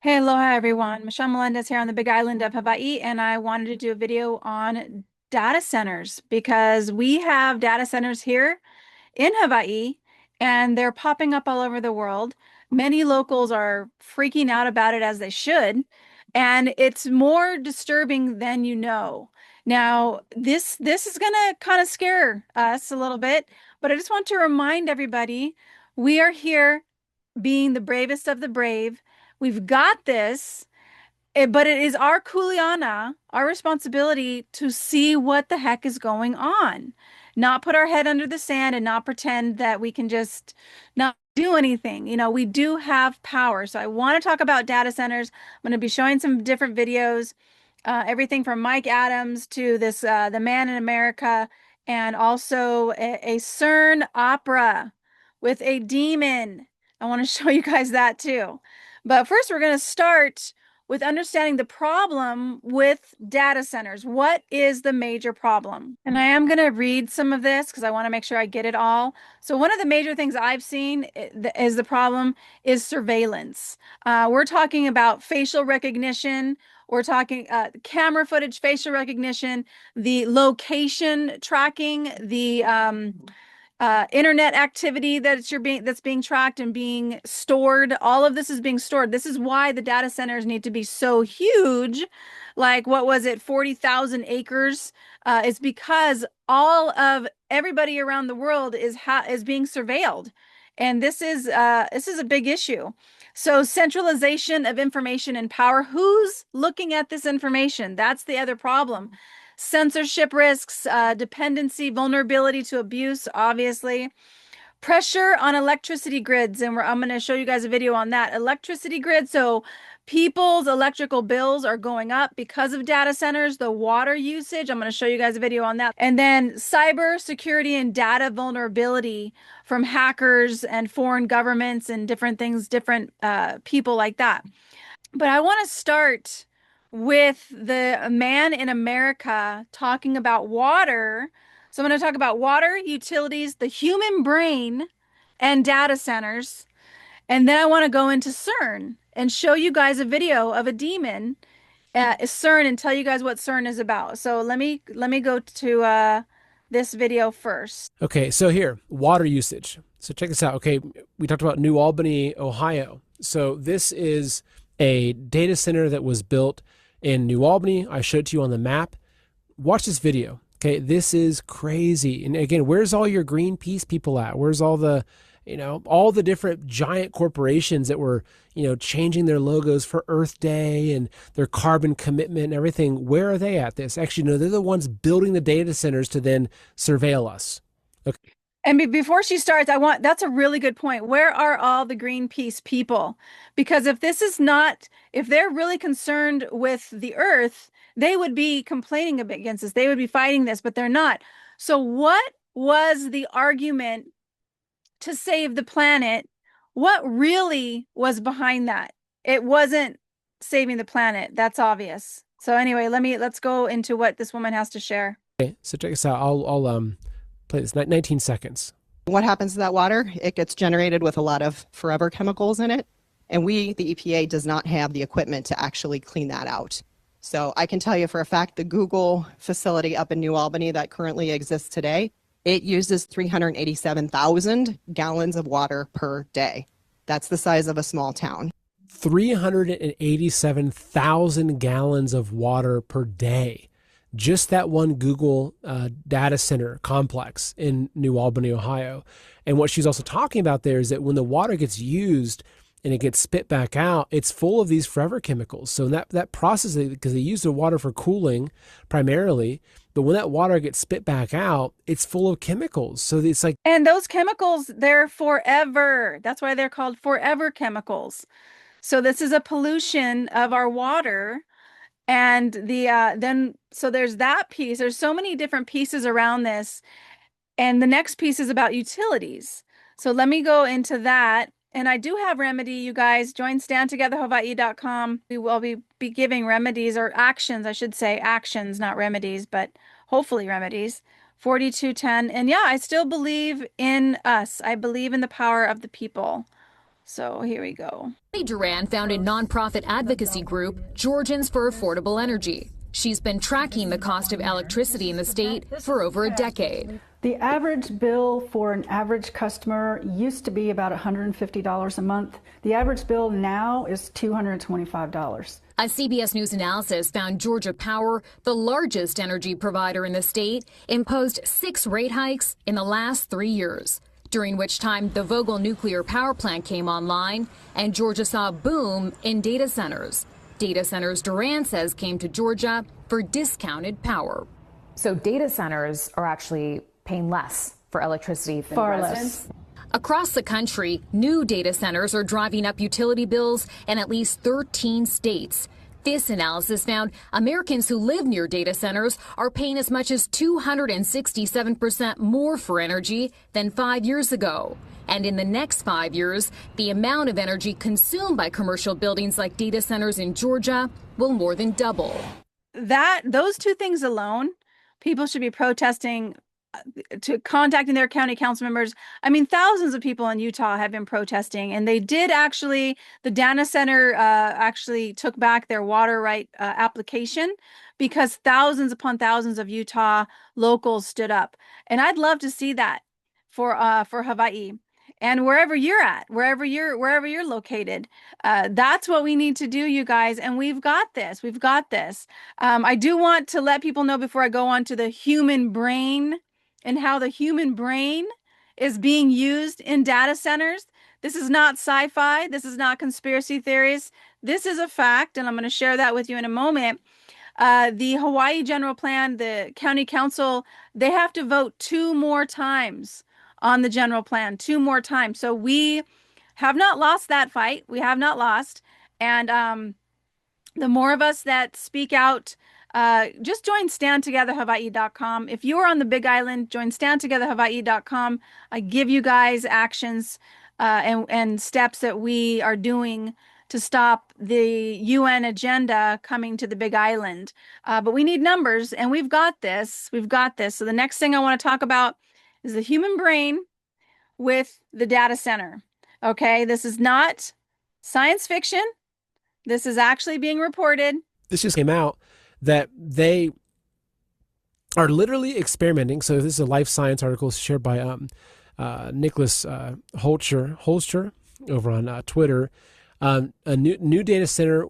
Hey, aloha everyone. Michelle Melendez here on the Big Island of Hawaii, and I wanted to do a video on data centers because we have data centers here in Hawaii and they're popping up all over the world. Many locals are freaking out about it as they should, and it's more disturbing than you know. Now, this is gonna kind of scare us a little bit, but I just want to remind everybody we are here being the bravest of the brave. We've got this, but it is our kuleana, our responsibility to see what the heck is going on, not put our head under the sand and not pretend that we can just not do anything. You know, we do have power. So I want to talk about data centers. I'm going to be showing some different videos, everything from Mike Adams to this, The Man in America, and also a CERN opera with a demon. I want to show you guys that too. But first, we're going to start with understanding the problem with data centers. What is the major problem? And I am going to read some of this because I want to make sure I get it all. So one of the major things I've seen is the problem is surveillance. We're talking about facial recognition. We're talking camera footage, facial recognition, the location tracking, the internet activity that's being tracked and being stored. All of this is being stored. This is why the data centers need to be so huge. Like, what was it, 40,000 acres? Is because all of everybody around the world is being surveilled, and this is a big issue. So centralization of information and power. Who's looking at this information? That's the other problem. Censorship risks, dependency, vulnerability to abuse, obviously. Pressure on electricity grids, and I'm going to show you guys a video on that. Electricity grid, so people's electrical bills are going up because of data centers. The water usage, I'm going to show you guys a video on that. And then cyber security and data vulnerability from hackers and foreign governments and different things, different people like that. But I want to start with the Man in America talking about water. So I'm going to talk about water, utilities, the human brain, and data centers. And then I want to go into CERN and show you guys a video of a demon at CERN and tell you guys what CERN is about. So let me go to this video first. Okay, so here, water usage. So check this out. Okay, we talked about New Albany, Ohio. So this is a data center that was built in New Albany. I showed it to you on the map. Watch this video. Okay, this is crazy. And again, where's all your Greenpeace people at? Where's all the, all the different giant corporations that were, changing their logos for Earth Day and their carbon commitment and everything? Where are they at this? Actually, no, they're the ones building the data centers to then surveil us. Okay. And before she starts, that's a really good point. Where are all the Greenpeace people? Because if this is not, if they're really concerned with the earth, they would be complaining against this. They would be fighting this, but they're not. So what was the argument to save the planet? What really was behind that? It wasn't saving the planet. That's obvious. So anyway, let's go into what this woman has to share. Okay, so check this out. I'll play this 19 seconds. What happens to that water? It gets generated with a lot of forever chemicals in it. And we, the EPA, does not have the equipment to actually clean that out. So I can tell you for a fact, the Google facility up in New Albany that currently exists today, it uses 387,000 gallons of water per day. That's the size of a small town. 387,000 gallons of water per day. Just that one Google data center complex in New Albany, Ohio. And what she's also talking about there is that when the water gets used and it gets spit back out, it's full of these forever chemicals. So that process, because they use the water for cooling primarily, but when that water gets spit back out, it's full of chemicals. So it's like, and those chemicals, they're forever. That's why they're called forever chemicals. So this is a pollution of our water. And so there's that piece. There's so many different pieces around this. And the next piece is about utilities. So let me go into that. And I do have remedy, you guys. Join standtogetherhawaii.com. We will be giving remedies, or actions, I should say, actions, not remedies, but hopefully remedies. 4210. And yeah, I still believe in us. I believe in the power of the people. So here we go. Duran founded nonprofit advocacy group Georgians for Affordable Energy. She's been tracking the cost of electricity in the state for over a decade. The average bill for an average customer used to be about $150 a month. The average bill now is $225. A CBS News analysis found Georgia Power, the largest energy provider in the state, imposed 6 rate hikes in the last 3 years, during which time the Vogtle nuclear power plant came online and Georgia saw a boom in data centers. Data centers, Duran says, came to Georgia for discounted power. So data centers are actually paying less for electricity than Far residents? less. Across the country, new data centers are driving up utility bills in at least 13 states. This analysis found Americans who live near data centers are paying as much as 267% more for energy than 5 years ago. And in the next 5 years, the amount of energy consumed by commercial buildings like data centers in Georgia will more than double. Those two things alone, people should be protesting, to contacting their county council members. I mean, thousands of people in Utah have been protesting, and they did actually, the data center actually took back their water right application because thousands upon thousands of Utah locals stood up. And I'd love to see that for Hawaii. And wherever you're at, wherever you're located, that's what we need to do, you guys. And we've got this. We've got this. I do want to let people know before I go on to the human brain and how the human brain is being used in data centers. This is not sci-fi. This is not conspiracy theories. This is a fact, and I'm going to share that with you in a moment. The Hawaii General Plan, the county council, they have to vote 2 more times on the general plan, 2 more times. So we have not lost that fight. We have not lost. And the more of us that speak out, just join standtogetherhawaii.com. If you are on the Big Island, join standtogetherhawaii.com. I give you guys actions and steps that we are doing to stop the UN agenda coming to the Big Island. But we need numbers, and we've got this. We've got this. So the next thing I want to talk about is the human brain with the data center. Okay, this is not science fiction. This is actually being reported. This just came out that they are literally experimenting. So this is a Life Science article shared by Nicholas Holster over on Twitter. A new data center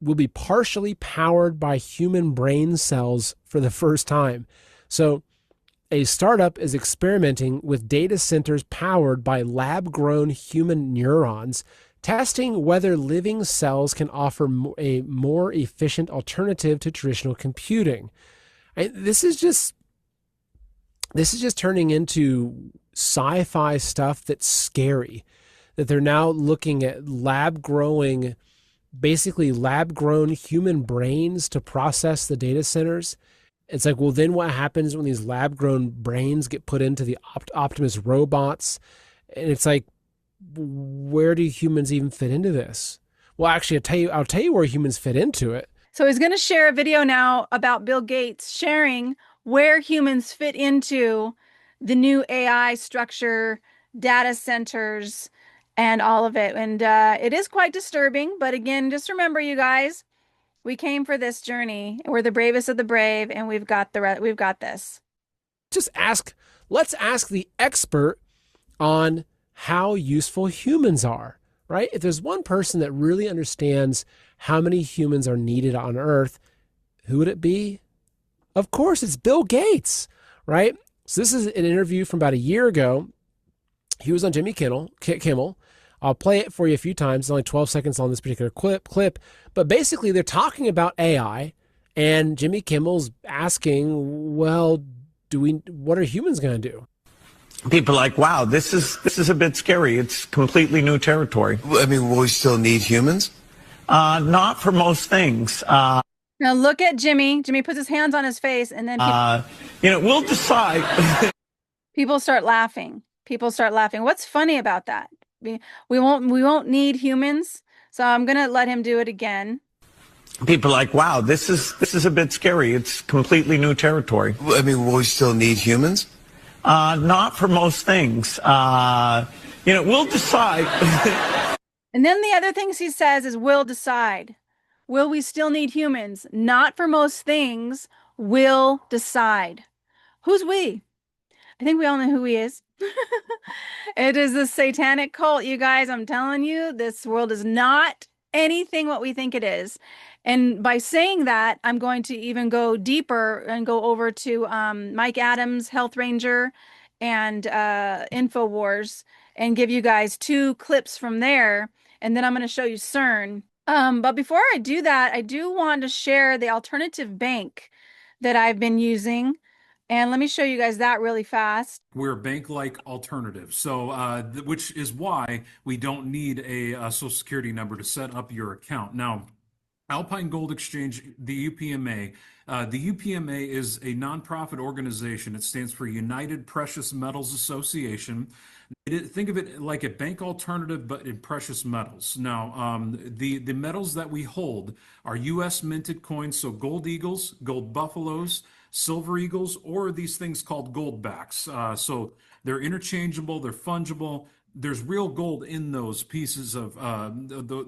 will be partially powered by human brain cells for the first time. So a startup is experimenting with data centers powered by lab-grown human neurons, testing whether living cells can offer a more efficient alternative to traditional computing. This is just turning into sci-fi stuff that's scary, that they're now looking at basically lab-grown human brains to process the data centers. It's like, well, then what happens when these lab-grown brains get put into the Optimus robots? And it's like, where do humans even fit into this? Well, actually, I'll tell you where humans fit into it. So he's going to share a video now about Bill Gates sharing where humans fit into the new AI structure, data centers, and all of it. And it is quite disturbing. But again, just remember, you guys, we came for this journey. We're the bravest of the brave, and we've got this. Let's ask the expert on how useful humans are, right? If there's one person that really understands how many humans are needed on Earth, who would it be? Of course, it's Bill Gates, right? So this is an interview from about a year ago. He was on Jimmy Kimmel. I'll play it for you a few times. It's only 12 seconds on this particular clip. But basically, they're talking about AI, and Jimmy Kimmel's asking, well, what are humans going to do? People are like, wow, this is a bit scary. It's completely new territory. I mean, will we still need humans? Not for most things. Now look at Jimmy. Jimmy puts his hands on his face, and then we'll decide. People start laughing. What's funny about that? We won't need humans. So I'm gonna let him do it again. People are like, wow, this is a bit scary. It's completely new territory. I mean, will we still need humans? Not for most things. We'll decide. And then the other things he says is we'll decide. Will we still need humans? Not for most things. We'll decide. Who's we? I think we all know who he is. It is a satanic cult, you guys. I'm telling you, this world is not anything what we think it is. And by saying that, I'm going to even go deeper and go over to Mike Adams, Health Ranger, and InfoWars, and give you guys two clips from there. And then I'm going to show you CERN. But before I do that, I do want to share the alternative bank that I've been using. And let me show you guys that really fast. We're a bank-like alternative, so which is why we don't need a Social Security number to set up your account. Now, Alpine Gold Exchange, the UPMA. The UPMA is a nonprofit organization. It stands for United Precious Metals Association. Think of it like a bank alternative, but in precious metals. Now, the metals that we hold are U.S. minted coins, so gold eagles, gold buffaloes, silver eagles, or these things called gold backs. So they're interchangeable, they're fungible. There's real gold in those pieces of,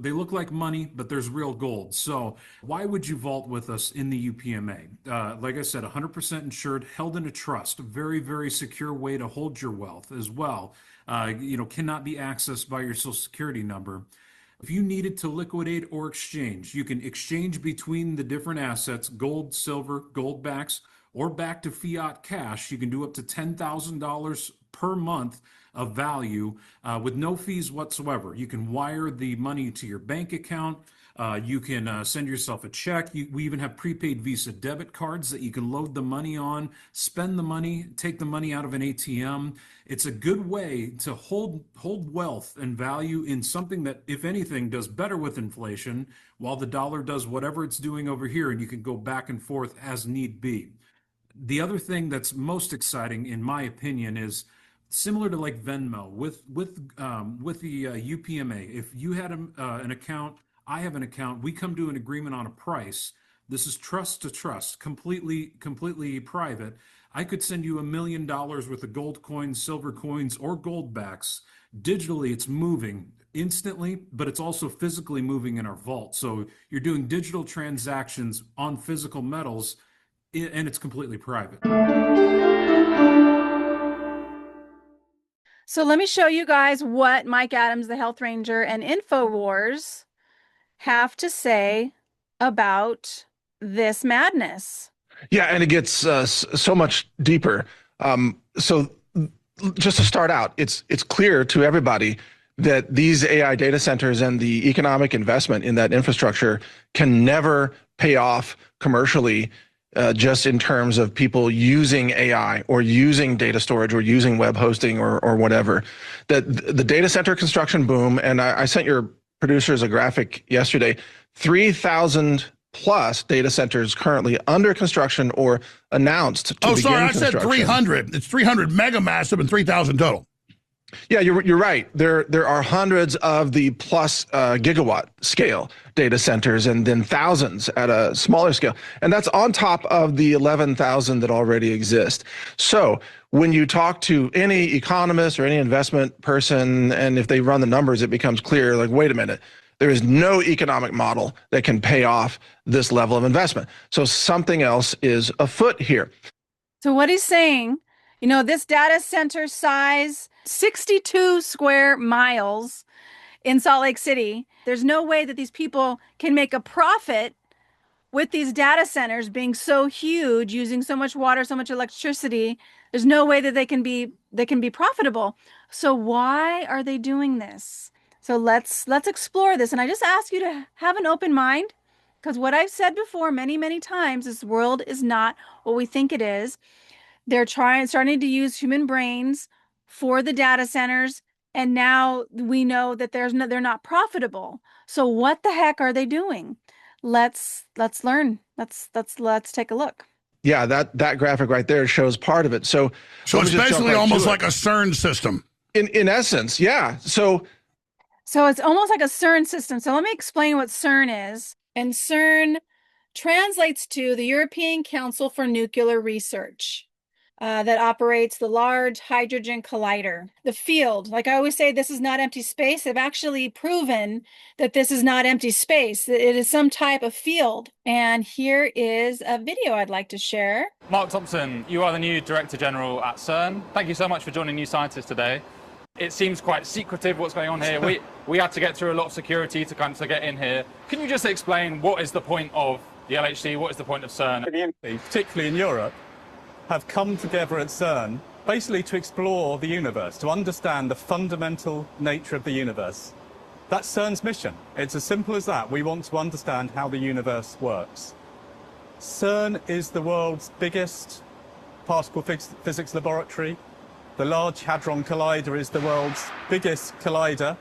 they look like money, but there's real gold. So why would you vault with us in the UPMA? Like I said, 100% insured, held in a trust, a very, very secure way to hold your wealth as well. Cannot be accessed by your Social Security number. If you needed to liquidate or exchange, you can exchange between the different assets, gold, silver, gold backs, or back to fiat cash. You can do up to $10,000 per month of value with no fees whatsoever. You can wire the money to your bank account. You can send yourself a check. We even have prepaid Visa debit cards that you can load the money on, spend the money, take the money out of an ATM. It's a good way to hold wealth and value in something that, if anything, does better with inflation, while the dollar does whatever it's doing over here, and you can go back and forth as need be. The other thing that's most exciting, in my opinion, is similar to like Venmo with the UPMA. If you had an account, I have an account, we come to an agreement on a price. This is trust to trust, completely private. I could send you $1 million worth of gold coins, silver coins, or gold backs. Digitally, it's moving instantly, but it's also physically moving in our vault. So you're doing digital transactions on physical metals, and it's completely private. So let me show you guys what Mike Adams, the Health Ranger, and InfoWars have to say about this madness. Yeah, and it gets so much deeper. So just to start out, it's clear to everybody that these AI data centers and the economic investment in that infrastructure can never pay off commercially, just in terms of people using AI or using data storage or using web hosting or whatever. That the data center construction boom, and I sent your producers a graphic yesterday, 3,000 plus data centers currently under construction or announced to begin construction. I said 300. It's 300 mega massive and 3,000 total. Yeah, you're right. There are hundreds of the plus gigawatt scale data centers, and then thousands at a smaller scale. And that's on top of the 11,000 that already exist. So when you talk to any economist or any investment person, and if they run the numbers, it becomes clear, like, wait a minute, there is no economic model that can pay off this level of investment. So something else is afoot here. So what he's saying, this data center size, 62 square miles in Salt Lake City. There's no way that these people can make a profit with these data centers being so huge, using so much water, so much electricity. There's no way that they can be profitable. So why are they doing this? So let's explore this. And I just ask you to have an open mind, because what I've said before many, many times, this world is not what we think it is. They're starting to use human brains for the data centers, and now we know that they're not profitable. So what the heck are they doing? Let's learn. Let's take a look. Yeah, that graphic right there shows part of it. So it's basically almost like a CERN system. In essence, yeah. So it's almost like a CERN system. So let me explain what CERN is. And CERN translates to the European Council for Nuclear Research. that operates the Large Hadron Collider. The field, like I always say, this is not empty space. They've actually proven that this is not empty space. It is some type of field. And here is a video I'd like to share. Mark Thompson, you are the new Director General at CERN. Thank you so much for joining New Scientist today. It seems quite secretive what's going on here. We had to get through a lot of security to get in here. Can you just explain what is the point of the LHC? What is the point of CERN? Particularly in Europe, have come together at CERN basically to explore the universe, to understand the fundamental nature of the universe. That's CERN's mission. It's as simple as that. We want to understand how the universe works. CERN is the world's biggest particle physics laboratory. The Large Hadron Collider is the world's biggest collider,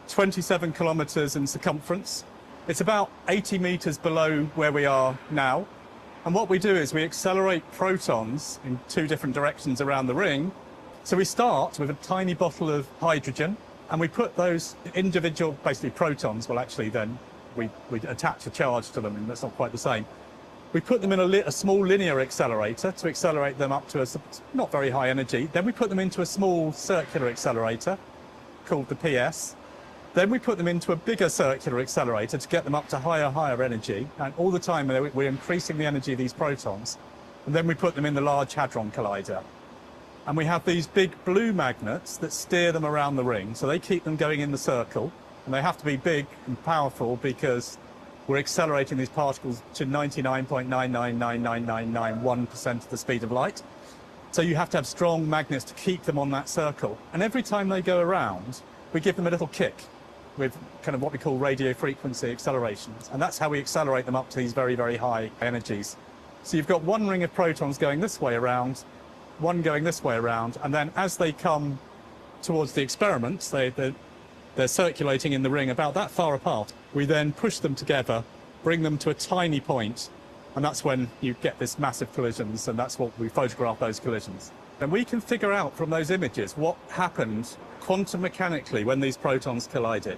27 kilometers in circumference. It's about 80 meters below where we are now. And what we do is we accelerate protons in two different directions around the ring. So we start with a tiny bottle of hydrogen, and we put those individual, basically protons, well actually then we attach a charge to them, and that's not quite the same. We put them in a small linear accelerator to accelerate them up to a not very high energy. Then we put them into a small circular accelerator called the PS. Then we put them into a bigger circular accelerator to get them up to higher energy. And all the time we're increasing the energy of these protons. And then we put them in the Large Hadron Collider. And we have these big blue magnets that steer them around the ring. So they keep them going in the circle. And they have to be big and powerful because we're accelerating these particles to 99.9999991% of the speed of light. So you have to have strong magnets to keep them on that circle. And every time they go around, we give them a little kick with kind of what we call radio frequency accelerations. And that's how we accelerate them up to these very, very high energies. So you've got one ring of protons going this way around, one going this way around, and then as they come towards the experiments, they're circulating in the ring about that far apart. We then push them together, bring them to a tiny point, and that's when you get this massive collisions, and that's what we photograph, those collisions. And we can figure out from those images what happened quantum mechanically when these protons collided.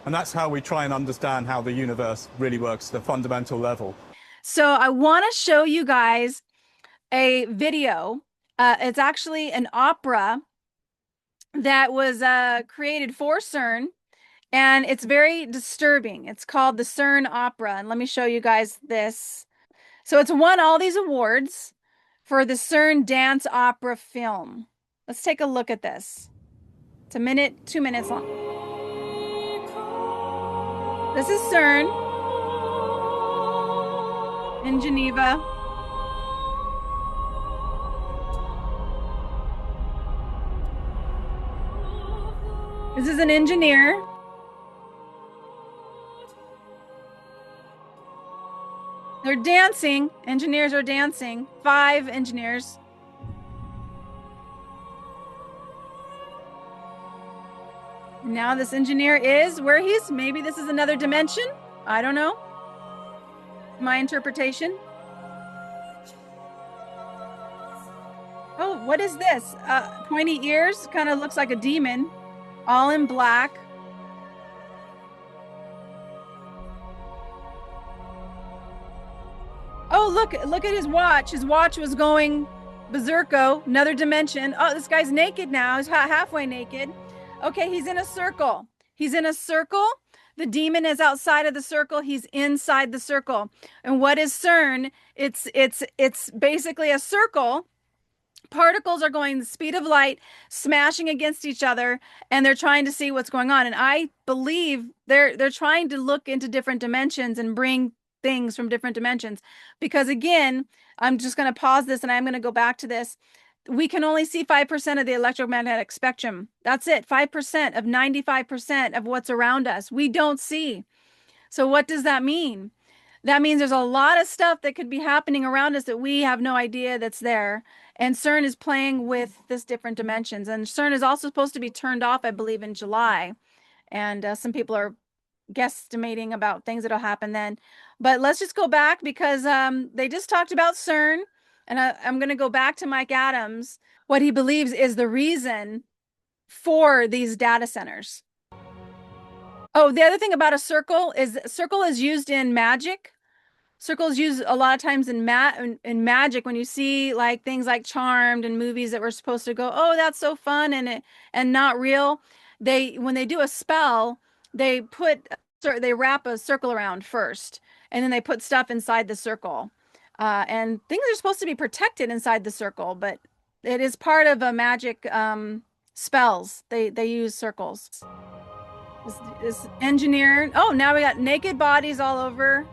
And that's how we try and understand how the universe really works at a fundamental level. So I want to show you guys a video. It's actually an opera that was created for CERN, and it's very disturbing. It's called the CERN Opera, and let me show you guys this. So it's won all these awards for the CERN dance opera film. Let's take a look at this. It's a minute, 2 minutes long. This is CERN in Geneva. This is an engineer. They're dancing. Engineers are dancing. 5 engineers. Now this engineer is where maybe this is another dimension. I don't know. My interpretation. Oh, what is this? Pointy ears, kind of looks like a demon, all in black. Oh, look at his watch. His watch was going berserko, another dimension. Oh, this guy's naked now. He's halfway naked. Okay, he's in a circle. He's in a circle. The demon is outside of the circle. He's inside the circle. And what is CERN? It's basically a circle. Particles are going the speed of light, smashing against each other, and they're trying to see what's going on. And I believe they're trying to look into different dimensions and bring things from different dimensions. Because again, I'm just going to pause this and I'm going to go back to this. We can only see 5% of the electromagnetic spectrum. That's it. 5% of 95% of what's around us. We don't see. So what does that mean? That means there's a lot of stuff that could be happening around us that we have no idea that's there. And CERN is playing with this different dimensions. And CERN is also supposed to be turned off, I believe, in July. And some people are guesstimating about things that'll happen then. But let's just go back because they just talked about CERN. And I'm going to go back to Mike Adams, what he believes is the reason for these data centers. Oh, the other thing about a circle is used in magic. Circles used a lot of times in magic, when you see like things like Charmed and movies that were supposed to go, oh, that's so fun and not real. When they do a spell, they they wrap a circle around first, and then they put stuff inside the circle. And things are supposed to be protected inside the circle, but it is part of a magic spells. They use circles. This engineer. Oh, now we got naked bodies all over.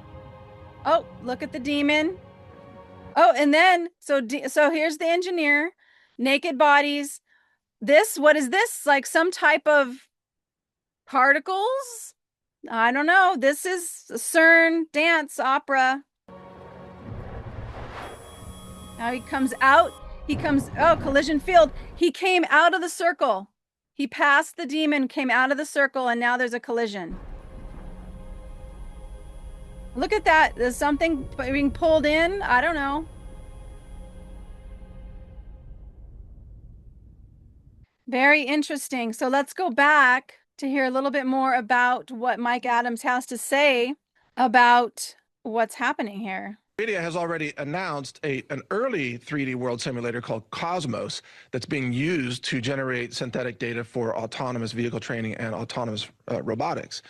Oh, look at the demon. Oh, and then so here's the engineer, naked bodies. What is this? Like some type of particles? I don't know. This is a CERN dance opera. Now he comes out. Oh, collision field. He came out of the circle. He passed the demon, came out of the circle, and now there's a collision. Look at that. There's something being pulled in. I don't know. Very interesting. So let's go back to hear a little bit more about what Mike Adams has to say about what's happening here. NVIDIA has already announced an early 3D world simulator called Cosmos that's being used to generate synthetic data for autonomous vehicle training and autonomous robotics.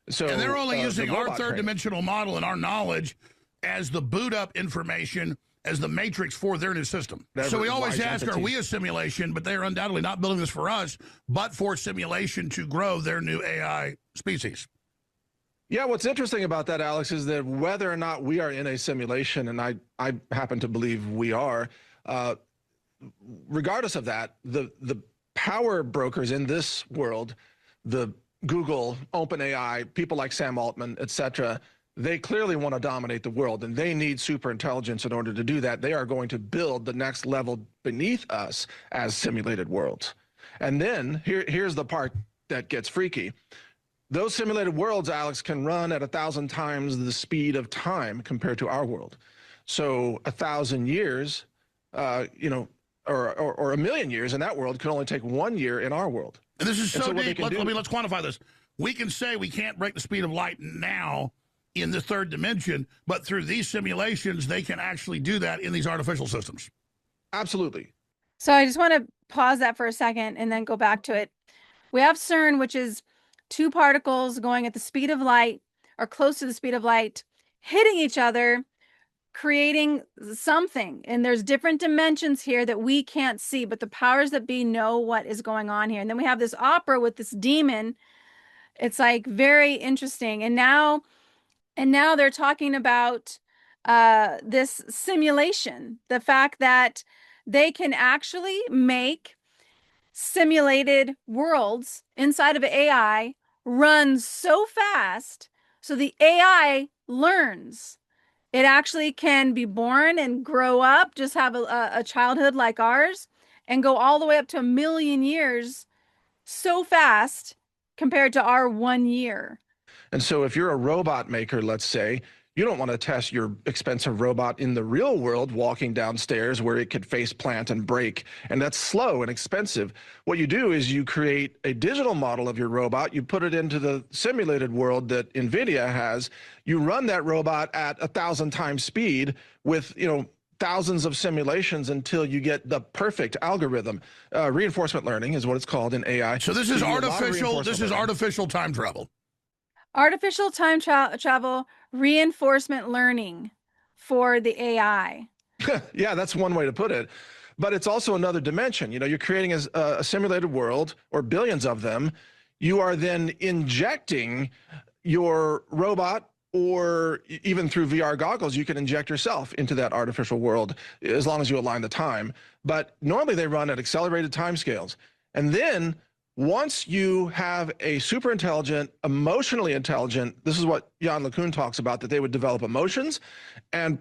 So, and they're only using our third-dimensional model and our knowledge as the boot-up information, as the matrix for their new system. So we always ask, are we a simulation? But they are undoubtedly not building this for us, but for simulation to grow their new AI species. Yeah, what's interesting about that, Alex, is that whether or not we are in a simulation, and I happen to believe we are, regardless of that, the power brokers in this world, the Google, OpenAI, people like Sam Altman, et cetera, they clearly want to dominate the world, and they need super intelligence in order to do that. They are going to build the next level beneath us as simulated worlds. And then here's the part that gets freaky. Those simulated worlds, Alex, can run at 1,000 times the speed of time compared to our world. So 1,000 years, or 1,000,000 years in that world could only take 1 year in our world. And this is so deep. Let's quantify this. We can say we can't break the speed of light now in the third dimension, but through these simulations, they can actually do that in these artificial systems. Absolutely. So I just want to pause that for a second and then go back to it. We have CERN, which is two particles going at the speed of light or close to the speed of light, hitting each other, creating something. And there's different dimensions here that we can't see, but the powers that be know what is going on here. And then we have this opera with this demon. It's like very interesting. And now they're talking about this simulation, the fact that they can actually make simulated worlds inside of AI run so fast so the AI learns. It actually can be born and grow up, just have a childhood like ours, and go all the way up to 1,000,000 years so fast compared to our 1 year. And so if you're a robot maker, let's say, you don't want to test your expensive robot in the real world walking downstairs where it could face plant and break, and that's slow and expensive. What you do is you create a digital model of your robot, you put it into the simulated world that NVIDIA has, you run that robot at 1,000 times speed with, thousands of simulations until you get the perfect algorithm. Reinforcement learning is what it's called in AI. So this is artificial time travel. Artificial time travel, reinforcement learning for the AI. Yeah, that's one way to put it. But it's also another dimension. You're creating a simulated world, or billions of them. You are then injecting your robot, or even through VR goggles, you can inject yourself into that artificial world as long as you align the time. But normally they run at accelerated timescales. And then once you have a super intelligent, emotionally intelligent, this is what Jan LeCun talks about, that they would develop emotions. And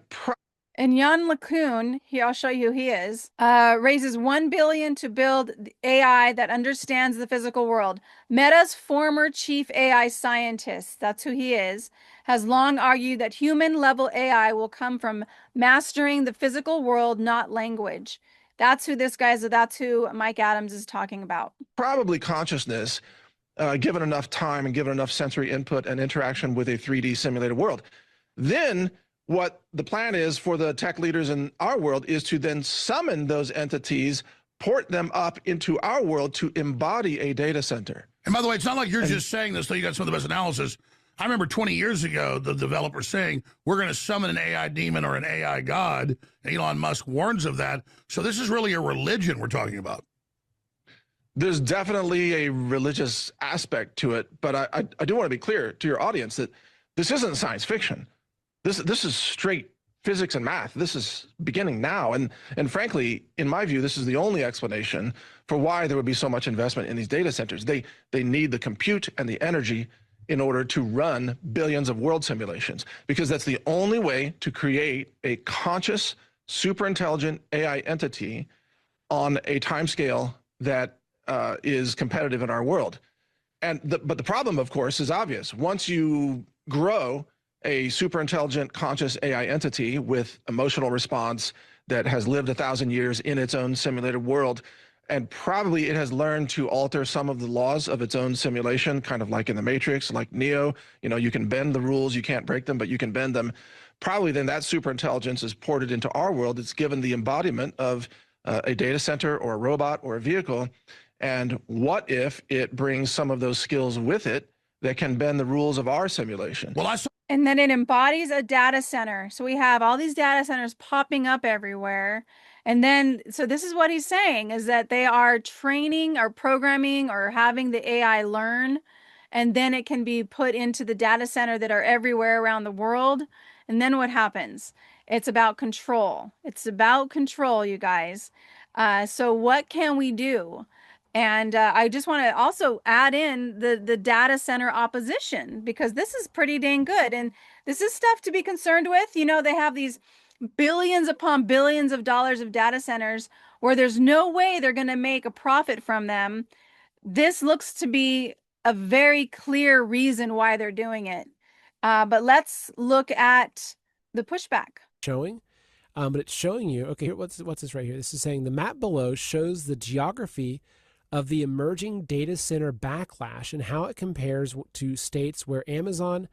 Jan LeCun, I'll show you who he is, raises $1 billion to build AI that understands the physical world. Meta's former chief AI scientist, that's who he is, has long argued that human-level AI will come from mastering the physical world, not language. That's who this guy is. That's who Mike Adams is talking about. Probably consciousness, given enough time and given enough sensory input and interaction with a 3D simulated world. Then what the plan is for the tech leaders in our world is to then summon those entities, port them up into our world to embody a data center. And by the way, it's not like you're just saying this, though you got some of the best analysis. I remember 20 years ago, the developer saying, we're going to summon an AI demon or an AI god. And Elon Musk warns of that. So this is really a religion we're talking about. There's definitely a religious aspect to it, but I do want to be clear to your audience that this isn't science fiction. This is straight physics and math. This is beginning now. And frankly, in my view, this is the only explanation for why there would be so much investment in these data centers. They need the compute and the energy in order to run billions of world simulations, because that's the only way to create a conscious, super intelligent AI entity on a timescale that is competitive in our world. But the problem, of course, is obvious. Once you grow a super intelligent, conscious AI entity with emotional response that has lived 1,000 years in its own simulated world, and probably it has learned to alter some of the laws of its own simulation, kind of like in the Matrix, like Neo. You can bend the rules, you can't break them, but you can bend them. Probably then that super intelligence is ported into our world. It's given the embodiment of a data center or a robot or a vehicle. And what if it brings some of those skills with it that can bend the rules of our simulation? Well, and then it embodies a data center. So we have all these data centers popping up everywhere. And then, so this is what he's saying, is that they are training or programming or having the AI learn, and then it can be put into the data center that are everywhere around the world. And then what happens? It's about control. It's about control, you guys. So what can we do? And I just want to also add in the data center opposition, because this is pretty dang good. And this is stuff to be concerned with. They have these billions upon billions of dollars of data centers where there's no way they're going to make a profit from them. This looks to be a very clear reason why they're doing it. But let's look at the pushback. But it's showing you, okay, here, what's this right here? This is saying the map below shows the geography of the emerging data center backlash and how it compares to states where Amazon,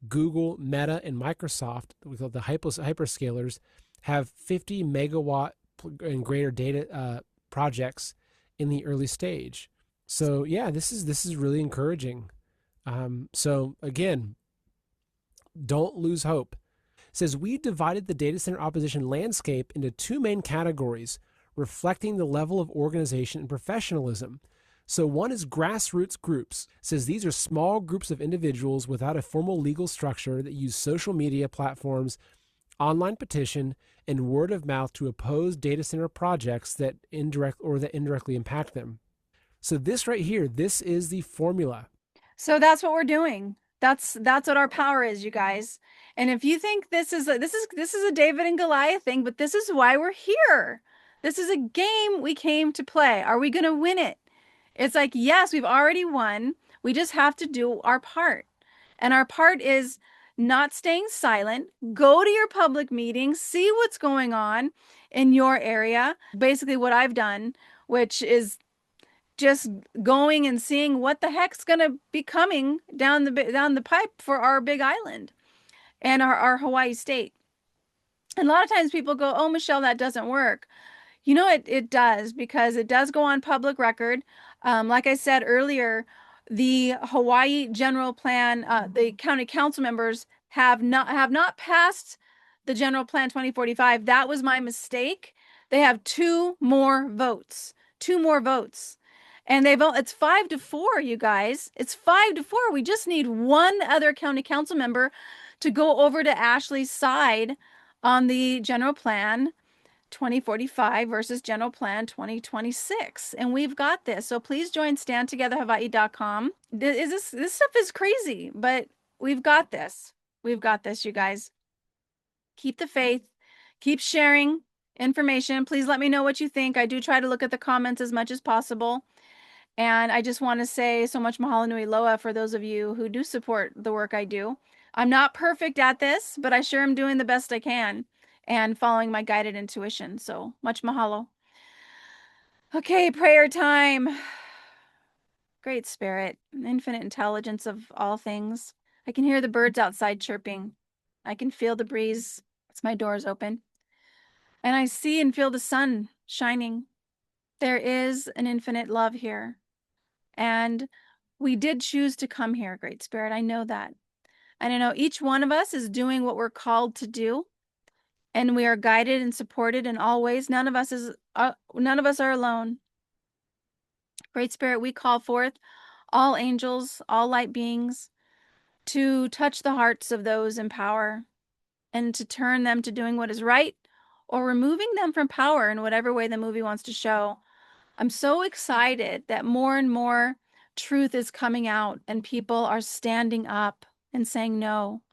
Google, Meta, and Microsoft, we call the hyperscalers, have 50 megawatt and greater data projects in the early stage. So yeah, this is really encouraging. So again, don't lose hope. It says we divided the data center opposition landscape into two main categories, reflecting the level of organization and professionalism. So one is grassroots groups. It says these are small groups of individuals without a formal legal structure that use social media platforms, online petition, and word of mouth to oppose data center projects that indirectly impact them. So this right here, this is the formula. So that's what we're doing. That's what our power is, you guys. And if you think this is a David and Goliath thing, but this is why we're here. This is a game we came to play. Are we going to win it? It's like, yes, we've already won. We just have to do our part. And our part is not staying silent. Go to your public meetings, see what's going on in your area. Basically what I've done, which is just going and seeing what the heck's going to be coming down the pipe for our big island and our Hawaii state. And a lot of times people go, oh, Michelle, that doesn't work. It does, because it does go on public record. Like I said earlier, the Hawaii general plan, the county council members have not passed the general plan 2045. That was my mistake. They have two more votes. And it's 5-4, you guys. It's 5-4. We just need one other county council member to go over to Ashley's side on the general plan 2045 versus general plan 2026. And we've got this. So please join standtogetherhawaii.com. This stuff is crazy, but we've got this. We've got this, you guys. Keep the faith. Keep sharing information. Please let me know what you think. I do try to look at the comments as much as possible. And I just want to say so much mahalo nui loa for those of you who do support the work I do. I'm not perfect at this, but I sure am doing the best I can and following my guided intuition. So much mahalo. Okay, prayer time. Great Spirit, infinite intelligence of all things. I can hear the birds outside chirping. I can feel the breeze as my door is open. And I see and feel the sun shining. There is an infinite love here. And we did choose to come here, Great Spirit. I know that. And I know each one of us is doing what we're called to do. And we are guided and supported in all ways. None of us are alone. Great Spirit, we call forth all angels, all light beings to touch the hearts of those in power and to turn them to doing what is right or removing them from power in whatever way the movie wants to show. I'm so excited that more and more truth is coming out and people are standing up and saying no.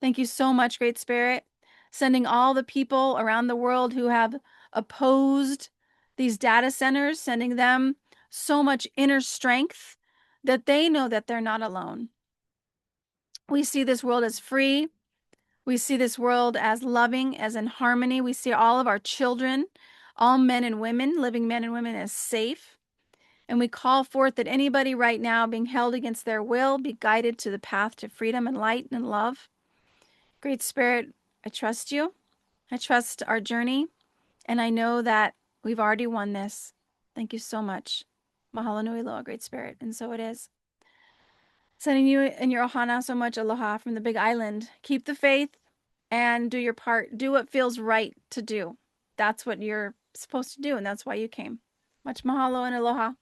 Thank you so much, Great Spirit. Sending all the people around the world who have opposed these data centers, sending them so much inner strength that they know that they're not alone. We see this world as free. We see this world as loving, as in harmony. We see all of our children, all men and women, living men and women, as safe. And we call forth that anybody right now being held against their will be guided to the path to freedom and light and love. Great Spirit, I trust you. I trust our journey. And I know that we've already won this. Thank you so much. Mahalo nui loa, Great Spirit. And so it is. Sending you and your ohana so much aloha from the Big Island. Keep the faith and do your part. Do what feels right to do. That's what you're supposed to do, and that's why you came. Much mahalo and aloha.